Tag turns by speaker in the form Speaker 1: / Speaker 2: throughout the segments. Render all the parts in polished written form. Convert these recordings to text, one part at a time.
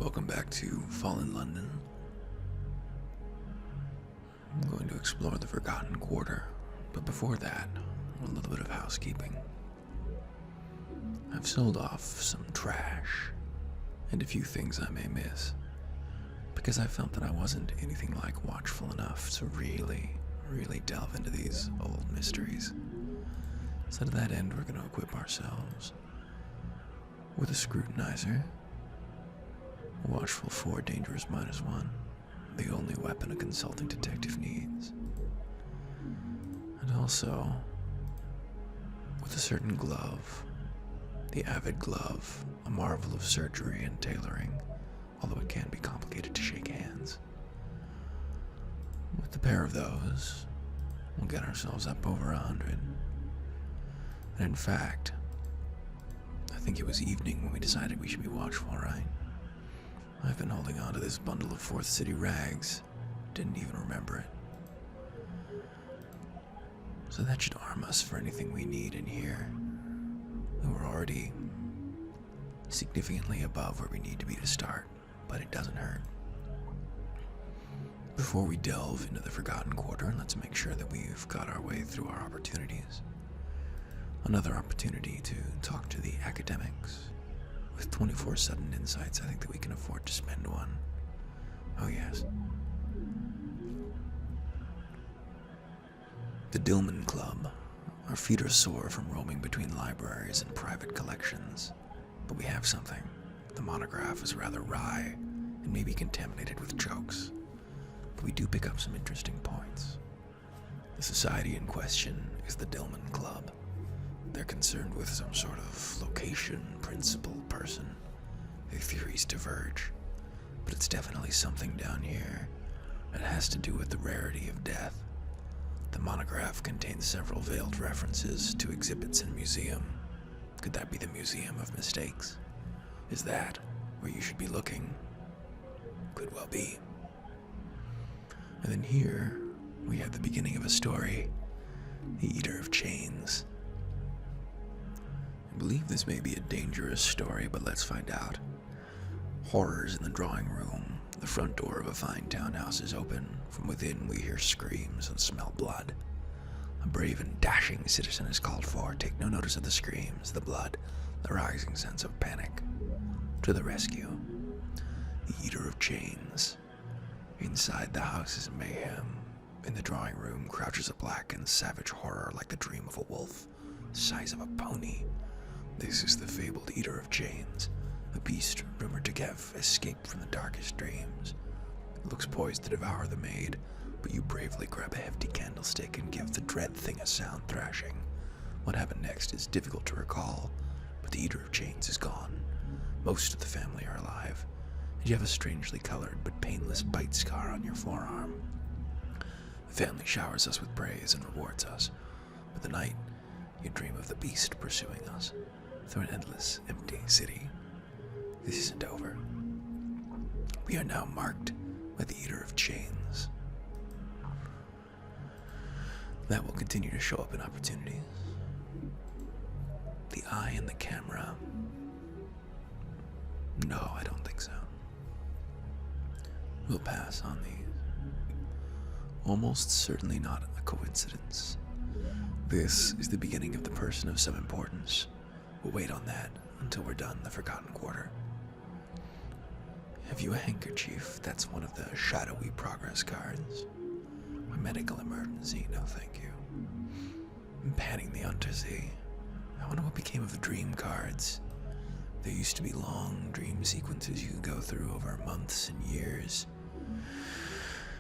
Speaker 1: Welcome back to Fallen London. I'm going to explore the Forgotten Quarter, but before that, a little bit of housekeeping. I've sold off some trash and a few things I may miss, because I felt that I wasn't anything like watchful enough to really delve into these old mysteries. So to that end, we're going to equip ourselves with a scrutinizer, watchful 4, dangerous -1, the only weapon a consulting detective needs, and also with a certain glove, the Avid Glove, a marvel of surgery and tailoring, although it can be complicated to shake hands. With the pair of those, we'll get ourselves up over 100. And in fact, I think it was evening when we decided we should be watchful, right? I've been holding on to this bundle of 4th City rags. Didn't even remember it. So that should arm us for anything we need in here. We're already significantly above where we need to be to start, but it doesn't hurt. Before we delve into the Forgotten Quarter, let's make sure that we've got our way through our opportunities. Another opportunity to talk to the academics. With 24/7 insights, I think that we can afford to spend one. Oh yes. The Dillman Club. Our feet are sore from roaming between libraries and private collections. But we have something. The monograph is rather wry and may be contaminated with jokes. But we do pick up some interesting points. The society in question is the Dillman Club. They're concerned with some sort of location, principle, person. Their theories diverge, but it's definitely something down here that has to do with the rarity of death. The monograph contains several veiled references to exhibits in a museum. Could that be the Museum of Mistakes? Is that where you should be looking? Could well be. And then here, we have the beginning of a story, the Eater of Chains. I believe this may be a dangerous story, but let's find out. Horrors in the drawing room. The front door of a fine townhouse is open. From within we hear screams and smell blood. A brave and dashing citizen is called for. Take no notice of the screams, the blood, the rising sense of panic. To the rescue. The Eater of Chains. Inside the house is mayhem. In the drawing room crouches a black and savage horror like the dream of a wolf, the size of a pony. This is the fabled Eater of Chains, a beast rumored to have escaped from the darkest dreams. It looks poised to devour the maid, but you bravely grab a hefty candlestick and give the dread thing a sound thrashing. What happened next is difficult to recall, but the Eater of Chains is gone. Most of the family are alive, and you have a strangely colored but painless bite scar on your forearm. The family showers us with praise and rewards us, but the night you dream of the beast pursuing us through an endless, empty city. This isn't over. We are now marked by the Eater of Chains. That will continue to show up in opportunities. The eye and the camera. No, I don't think so. We'll pass on these. Almost certainly not a coincidence. This is the beginning of the person of some importance. We'll wait on that until we're done the Forgotten Quarter. Have you a handkerchief? That's one of the shadowy progress cards. A medical emergency, no thank you. I'm panning the undersea. I wonder what became of the dream cards. There used to be long dream sequences you could go through over months and years.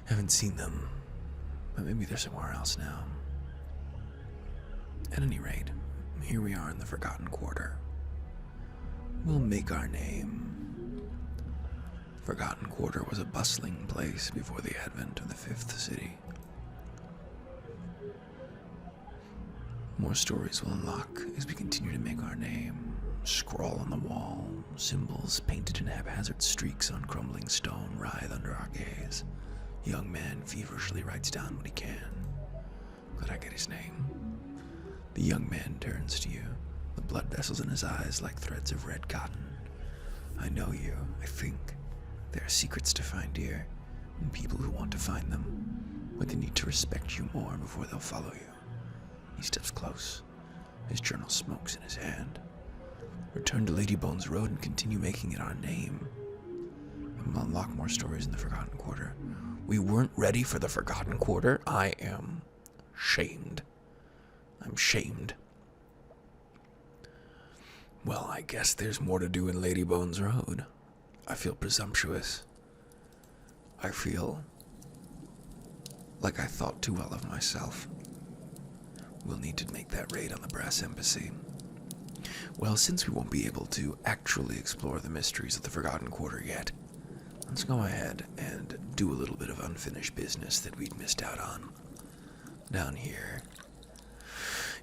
Speaker 1: Haven't seen them, but maybe they're somewhere else now. At any rate, here we are in the Forgotten Quarter. We'll make our name. Forgotten Quarter was a bustling place before the advent of the 5th City. More stories will unlock as we continue to make our name. Scrawl on the wall, symbols painted in haphazard streaks on crumbling stone writhe under our gaze. Young man feverishly writes down what he can. Could I get his name? The young man turns to you, the blood vessels in his eyes like threads of red cotton. I know you, I think. There are secrets to find here, and people who want to find them, but they need to respect you more before they'll follow you. He steps close. His journal smokes in his hand. Return to Ladybones Road and continue making it our name. And we'll unlock more stories in the Forgotten Quarter. We weren't ready for the Forgotten Quarter. I am shamed. I'm shamed. Well, I guess there's more to do in Ladybones Road. I feel presumptuous. I feel like I thought too well of myself. We'll need to make that raid on the Brass Embassy. Well, since we won't be able to actually explore the mysteries of the Forgotten Quarter yet, let's go ahead and do a little bit of unfinished business that we'd missed out on down here.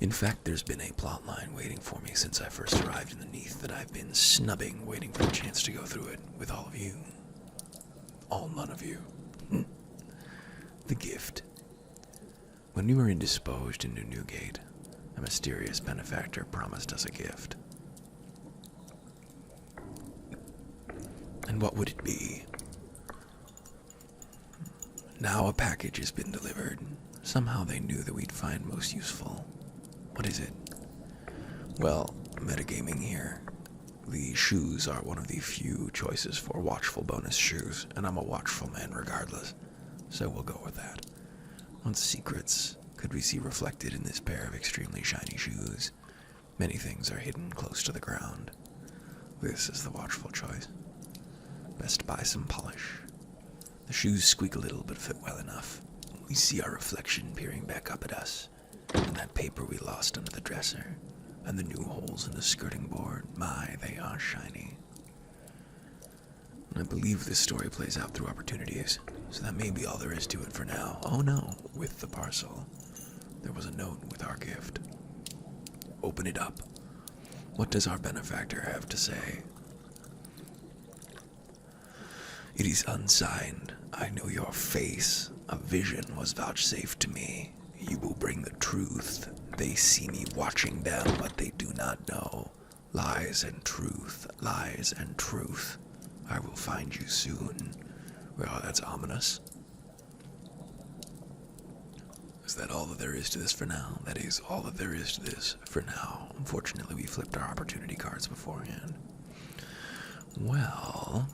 Speaker 1: In fact, there's been a plot line waiting for me since I first arrived in the Neath that I've been snubbing, waiting for the chance to go through it with all of you. All none of you. The gift. When we were indisposed in New Newgate, a mysterious benefactor promised us a gift. And what would it be? Now a package has been delivered. Somehow they knew that we'd find most useful. What is it? Well, metagaming here. The shoes are one of the few choices for watchful bonus shoes, and I'm a watchful man regardless, so we'll go with that. What secrets could we see reflected in this pair of extremely shiny shoes? Many things are hidden close to the ground. This is the watchful choice. Best buy some polish. The shoes squeak a little but fit well enough. We see our reflection peering back up at us, and that paper we lost under the dresser, and the new holes in the skirting board. My, they are shiny. I believe this story plays out through opportunities, so that may be all there is to it for now. Oh no, with the parcel, there was a note with our gift. Open it up. What does our benefactor have to say? It is unsigned. I know your face. A vision was vouchsafed to me. You will bring the truth. They see me watching them, but they do not know. Lies and truth, lies and truth. I will find you soon. Well, that's ominous. Is that all that there is to this for now? That is all that there is to this for now. Unfortunately, we flipped our opportunity cards beforehand. Well,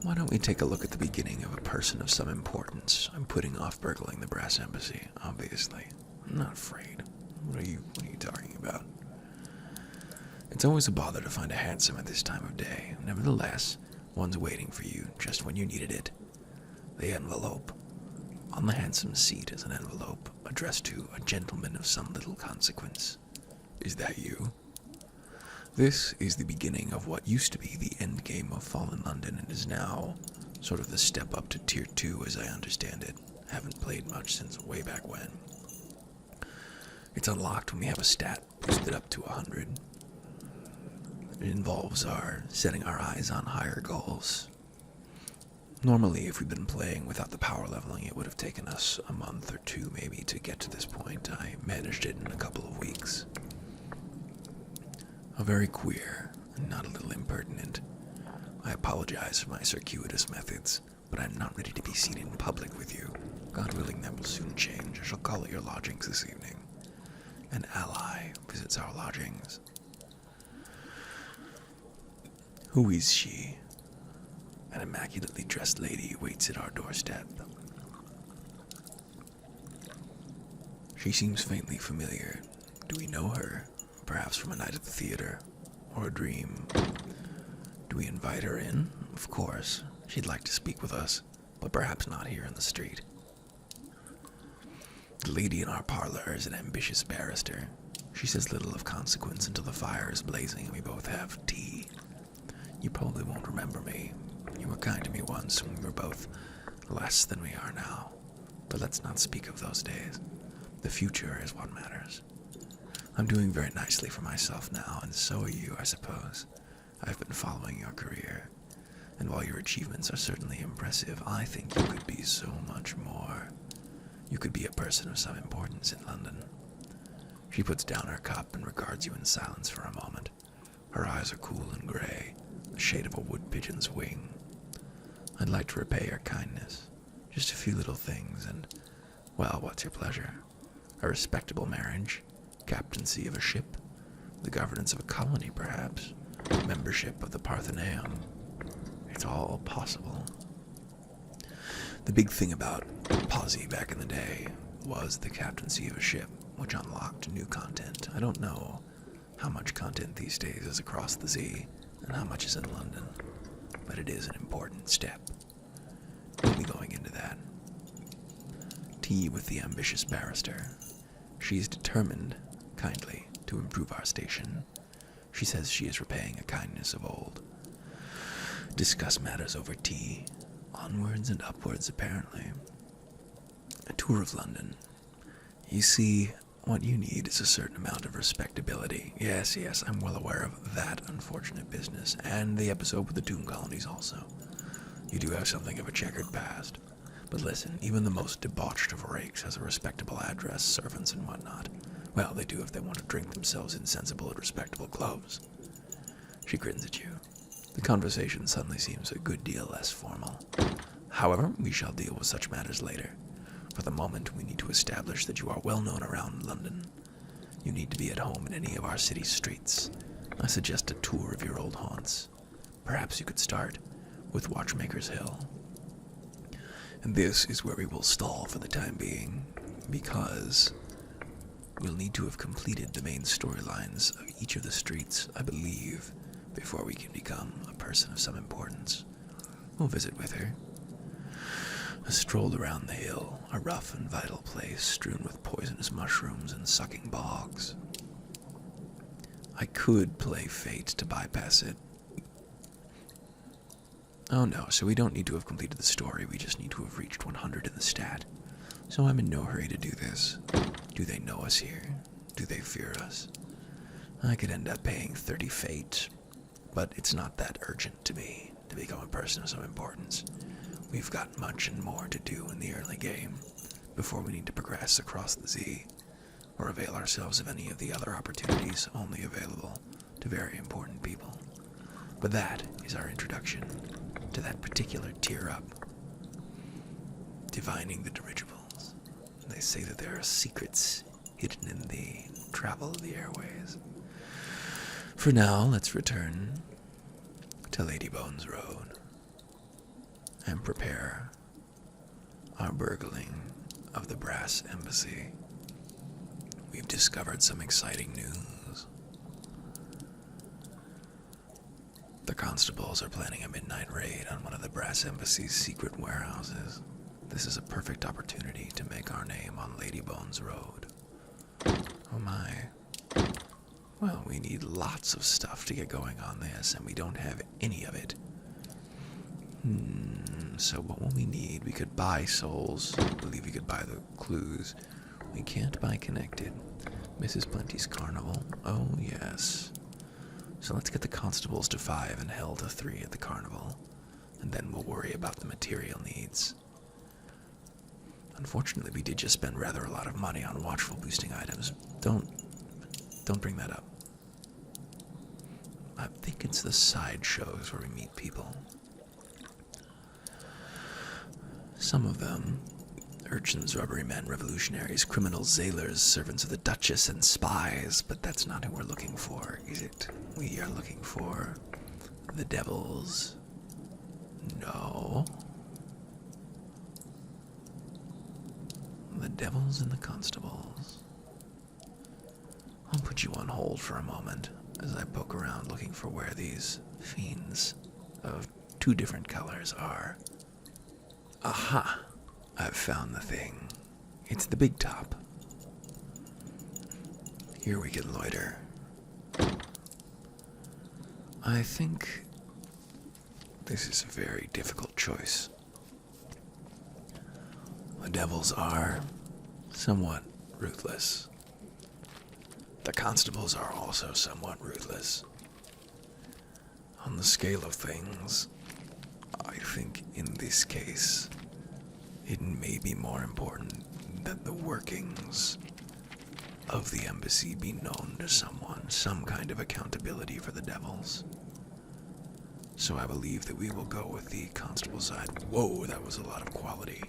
Speaker 1: why don't we take a look at the beginning of a person of some importance? I'm putting off burgling the Brass Embassy, obviously. I'm not afraid. What are you talking about? It's always a bother to find a hansom at this time of day. Nevertheless, one's waiting for you just when you needed it. The envelope. On the handsome seat is an envelope addressed to a gentleman of some little consequence. Is that you? This is the beginning of what used to be the endgame of Fallen London and is now sort of the step up to Tier 2 as I understand it. Haven't played much since way back when. It's unlocked when we have a stat boosted up to 100. It involves our setting our eyes on higher goals. Normally, if we'd been playing without the power leveling, it would have taken us a month or two maybe to get to this point. I managed it in a couple of weeks. A very queer, and not a little impertinent. I apologize for my circuitous methods, but I'm not ready to be seen in public with you. God willing, that will soon change. I shall call at your lodgings this evening. An ally visits our lodgings. Who is she? An immaculately dressed lady waits at our doorstep. She seems faintly familiar. Do we know her? Perhaps from a night at the theater, or a dream. Do we invite her in? Of course. She'd like to speak with us, but perhaps not here in the street. The lady in our parlor is an ambitious barrister. She says little of consequence until the fire is blazing and we both have tea. You probably won't remember me. You were kind to me once when we were both less than we are now. But let's not speak of those days. The future is what matters. I'm doing very nicely for myself now, and so are you, I suppose. I've been following your career, and while your achievements are certainly impressive, I think you could be so much more. You could be a person of some importance in London. She puts down her cup and regards you in silence for a moment. Her eyes are cool and gray, the shade of a wood pigeon's wing. I'd like to repay your kindness. Just a few little things, and, well, what's your pleasure? A respectable marriage, captaincy of a ship, the governance of a colony, perhaps, membership of the Parthenaeum. It's all possible. The big thing about Posse back in the day was the captaincy of a ship, which unlocked new content. I don't know how much content these days is across the sea, and how much is in London, but it is an important step. We'll be going into that. Tea with the ambitious barrister. She is determined, kindly, to improve our station. She says she is repaying a kindness of old. Discuss matters over tea. Onwards and upwards, apparently. A tour of London. You see, what you need is a certain amount of respectability. Yes, I'm well aware of that unfortunate business, and the episode with the tomb colonies also. You do have something of a checkered past. But listen, even the most debauched of rakes has a respectable address, servants and whatnot. Well, they do if they want to drink themselves in sensible and respectable clothes. She grins at you. The conversation suddenly seems a good deal less formal. However, we shall deal with such matters later. For the moment, we need to establish that you are well known around London. You need to be at home in any of our city streets. I suggest a tour of your old haunts. Perhaps you could start with Watchmaker's Hill. And this is where we will stall for the time being, because we'll need to have completed the main storylines of each of the streets, I believe, before we can become a person of some importance. We'll visit with her. A stroll around the hill, a rough and vital place strewn with poisonous mushrooms and sucking bogs. I could play fate to bypass it. Oh no, so we don't need to have completed the story, we just need to have reached 100 in the stat. So I'm in no hurry to do this. Do they know us here? Do they fear us? I could end up paying 30 fate, but it's not that urgent to me to become a person of some importance. We've got much and more to do in the early game before we need to progress across the sea or avail ourselves of any of the other opportunities only available to very important people. But that is our introduction to that particular tier up. Divining the dirigibles. They say that there are secrets hidden in the travel of the airways. For now, let's return to Ladybones Road and prepare our burgling of the Brass Embassy. We've discovered some exciting news. The constables are planning a midnight raid on one of the Brass Embassy's secret warehouses. This is a perfect opportunity to make our name on Ladybones Road. Oh my. Well, we need lots of stuff to get going on this, and we don't have any of it. So what will we need? We could buy souls. I believe we could buy the clues. We can't buy connected. Mrs. Plenty's Carnival. Oh, yes. So let's get the constables to 5 and Hell to 3 at the carnival, and then we'll worry about the material needs. Unfortunately, we did just spend rather a lot of money on watchful boosting items. Don't bring that up. I think it's the side shows where we meet people. Some of them, urchins, rubbery men, revolutionaries, criminals, sailors, servants of the Duchess, and spies, but that's not who we're looking for, is it? We are looking for the devils. No. The devils and the constables. I'll put you on hold for a moment as I poke around looking for where these fiends of 2 different colors are. Aha! I've found the thing. It's the big top. Here we can loiter. I think this is a very difficult choice. The devils are somewhat ruthless. The constables are also somewhat ruthless. On the scale of things, I think in this case, it may be more important that the workings of the embassy be known to someone, some kind of accountability for the devils. so I believe that we will go with the constable side. Whoa, that was a lot of quality.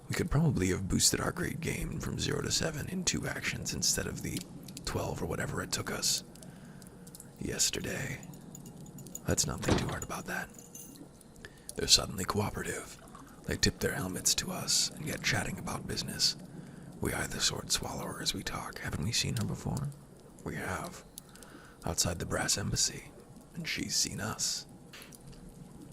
Speaker 1: We could probably have boosted our grade game from 0 to 7 in 2 actions instead of the 12 or whatever it took us yesterday. Let's not think too hard about that. They're suddenly cooperative. They tip their helmets to us and get chatting about business. We eye the sword swallower as we talk. Haven't we seen her before? We have. Outside the brass embassy. And she's seen us.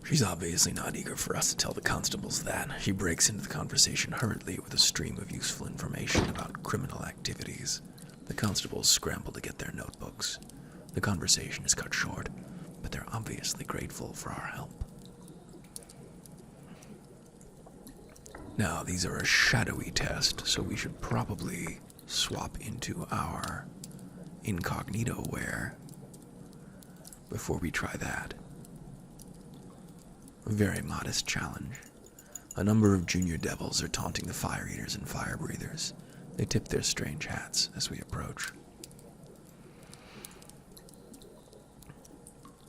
Speaker 1: She's obviously not eager for us to tell the constables that. She breaks into the conversation hurriedly with a stream of useful information about criminal activities. The constables scramble to get their notebooks. The conversation is cut short, but they're obviously grateful for our help. Now, these are a shadowy test, so we should probably swap into our incognito wear before we try that. A very modest challenge. A number of junior devils are taunting the fire eaters and fire breathers. They tip their strange hats as we approach.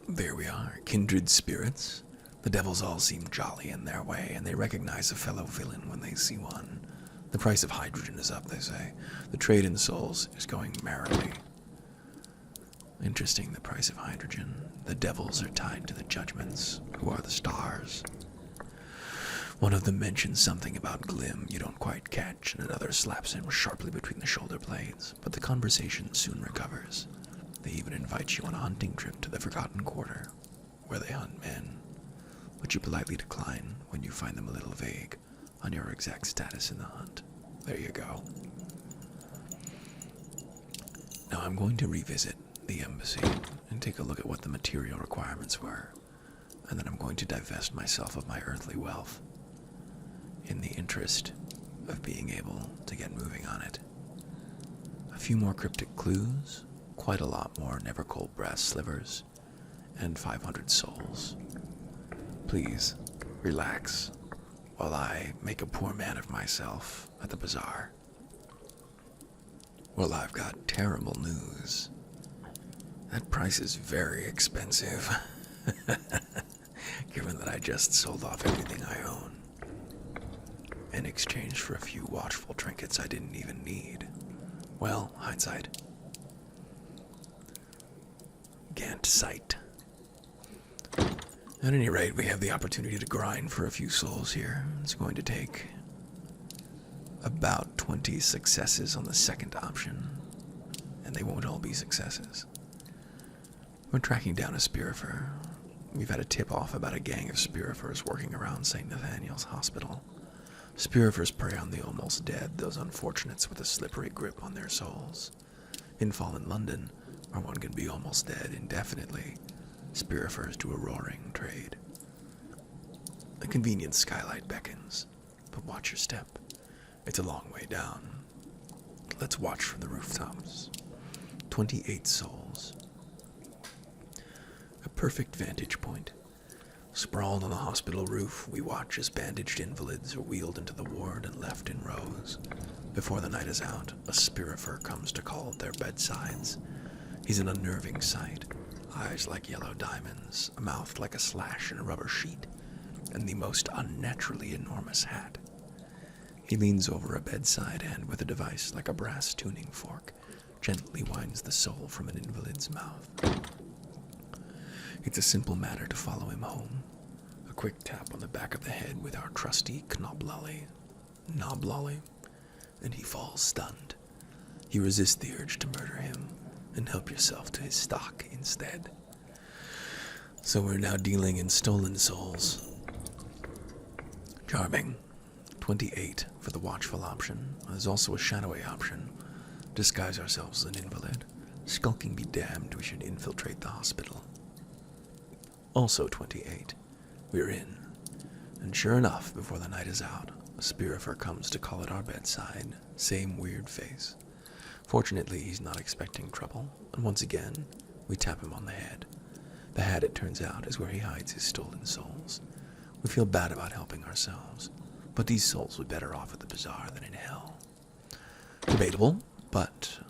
Speaker 1: There we are, kindred spirits. The devils all seem jolly in their way, and they recognize a fellow villain when they see one. The price of hydrogen is up, they say. The trade in souls is going merrily. Interesting, the price of hydrogen. The devils are tied to the judgments, who are the stars. One of them mentions something about Glim you don't quite catch, and another slaps him sharply between the shoulder blades, but the conversation soon recovers. They even invite you on a hunting trip to the Forgotten Quarter, where they hunt men, but you politely decline when you find them a little vague on your exact status in the hunt. There you go. Now I'm going to revisit the embassy and take a look at what the material requirements were, and then I'm going to divest myself of my earthly wealth in the interest of being able to get moving on it. A few more cryptic clues, quite a lot more never-cold brass slivers, and 500 souls. Please, relax while I make a poor man of myself at the bazaar. Well, I've got terrible news. That price is very expensive, given that I just sold off everything I own, in exchange for a few watchful trinkets I didn't even need. Well, hindsight. Gant sight. At any rate, we have the opportunity to grind for a few souls here. It's going to take about 20 successes on the second option, and they won't all be successes. We're tracking down a Spirifer. We've had a tip-off about a gang of Spirifers working around St. Nathaniel's Hospital. Spirifers prey on the almost dead, those unfortunates with a slippery grip on their souls. In fallen London, where one can be almost dead indefinitely, Spirifers do a roaring trade. A convenient skylight beckons, but watch your step. It's a long way down. Let's watch from the rooftops. 28 souls. A perfect vantage point. Sprawled on the hospital roof, we watch as bandaged invalids are wheeled into the ward and left in rows. Before the night is out, a Spirifer comes to call at their bedsides. He's an unnerving sight. Eyes like yellow diamonds, a mouth like a slash in a rubber sheet, and the most unnaturally enormous hat. He leans over a bedside and, with a device like a brass tuning fork, gently winds the soul from an invalid's mouth. It's a simple matter to follow him home. A quick tap on the back of the head with our trusty knoblolly, and he falls stunned. You resist the urge to murder him and help yourself to his stock instead. So we're now dealing in stolen souls. Charming. 28 for the watchful option. There's also a shadowy option. Disguise ourselves as an invalid. Skulking be damned, we should infiltrate the hospital. Also 28. We're in. And sure enough, before the night is out, a Spirifer comes to call at our bedside. Same weird face. Fortunately, he's not expecting trouble, and once again, we tap him on the head. The hat, it turns out, is where he hides his stolen souls. We feel bad about helping ourselves, but these souls would be better off at the bazaar than in hell. Debatable, but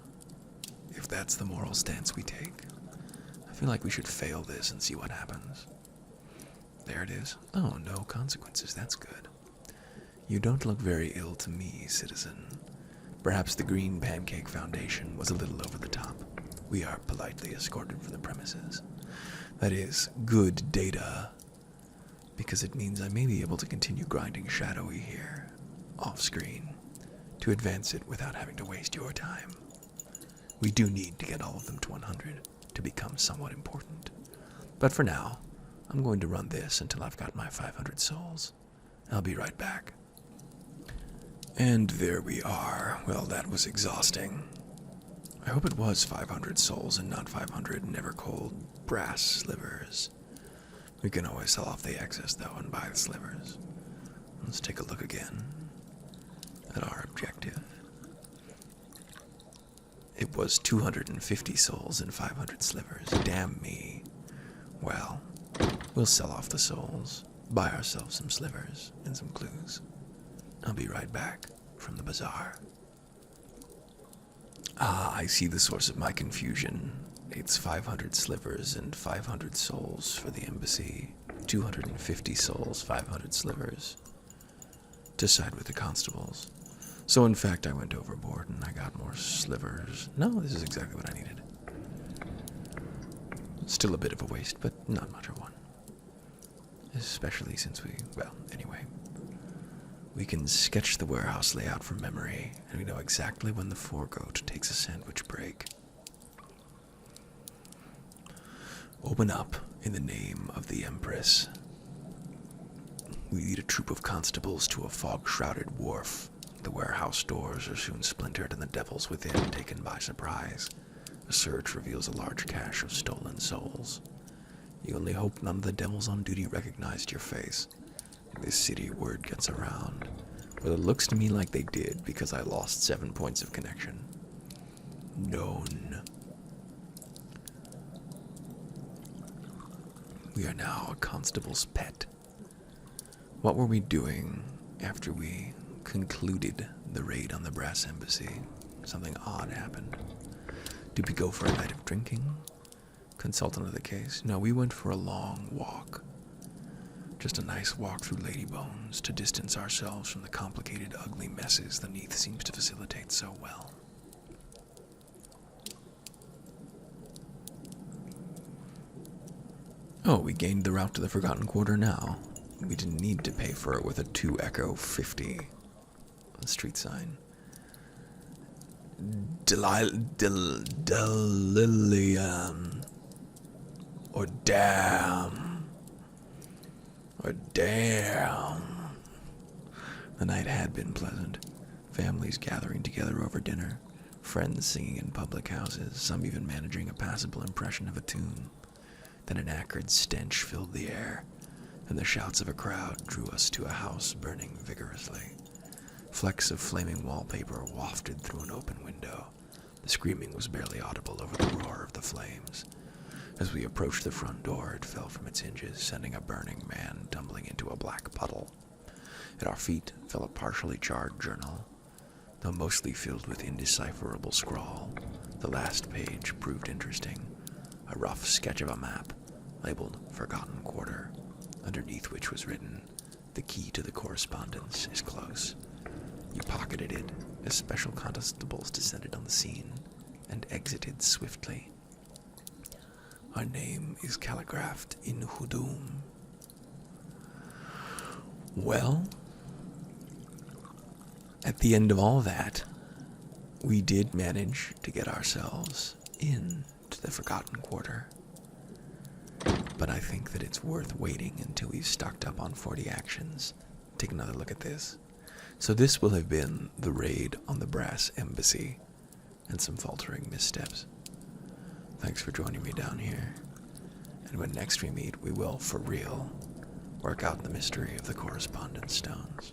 Speaker 1: if that's the moral stance we take, feel like we should fail this and see what happens. There it is. Oh, no consequences. That's good. You don't look very ill to me, citizen. Perhaps the Green Pancake Foundation was a little over the top. We are politely escorted from the premises. That is good data, because it means I may be able to continue grinding shadowy here, off-screen, to advance it without having to waste your time. We do need to get all of them to 100 to become somewhat important. But for now, I'm going to run this until I've got my 500 souls. I'll be right back. And there we are. Well, that was exhausting. I hope it was 500 souls and not 500 never-cold brass slivers. We can always sell off the excess, though, and buy the slivers. Let's take a look again at our objective. It was 250 souls and 500 slivers. Damn me. Well, we'll sell off the souls, buy ourselves some slivers and some clues. I'll be right back from the bazaar. Ah, I see the source of my confusion. It's 500 slivers and 500 souls for the embassy. 250 souls, 500 slivers. To side with the constables. So in fact, I went overboard and I got more slivers. No, this is exactly what I needed. Still a bit of a waste, but not much of one. Especially since well, anyway. We can sketch the warehouse layout from memory, and we know exactly when the foregoat takes a sandwich break. Open up in the name of the Empress. We lead a troop of constables to a fog-shrouded wharf. The warehouse doors are soon splintered and the devils within taken by surprise. A search reveals a large cache of stolen souls. You only hope none of the devils on duty recognized your face. In this city, word gets around. Well, it looks to me like they did, because I lost 7 points of connection. Known. We are now a constable's pet. What were we doing after we concluded the raid on the Brass Embassy? Something odd happened. Did we go for a night of drinking? Consult another case? No, we went for a long walk. Just a nice walk through Ladybones to distance ourselves from the complicated, ugly messes the Neath seems to facilitate so well. Oh, we gained the route to the Forgotten Quarter now. We didn't need to pay for it with a 2 Echo 50 street sign. Delilium. Or damn. Or damn. The night had been pleasant. Families gathering together over dinner. Friends singing in public houses. Some even managing a passable impression of a tune. Then an acrid stench filled the air, and the shouts of a crowd drew us to a house burning vigorously. Flecks of flaming wallpaper wafted through an open window. The screaming was barely audible over the roar of the flames. As we approached the front door, it fell from its hinges, sending a burning man tumbling into a black puddle. At our feet fell a partially charred journal, though mostly filled with indecipherable scrawl. The last page proved interesting. A rough sketch of a map, labeled Forgotten Quarter, underneath which was written, "The key to the correspondence is close." You pocketed it as special constables descended on the scene and exited swiftly. Our name is calligraphed in Hudum. Well, at the end of all that, we did manage to get ourselves into the Forgotten Quarter. But I think that it's worth waiting until we've stocked up on 40 actions. Take another look at this. So this will have been the raid on the Brass Embassy, and some faltering missteps. Thanks for joining me down here. And when next we meet, we will, for real, work out the mystery of the correspondence stones.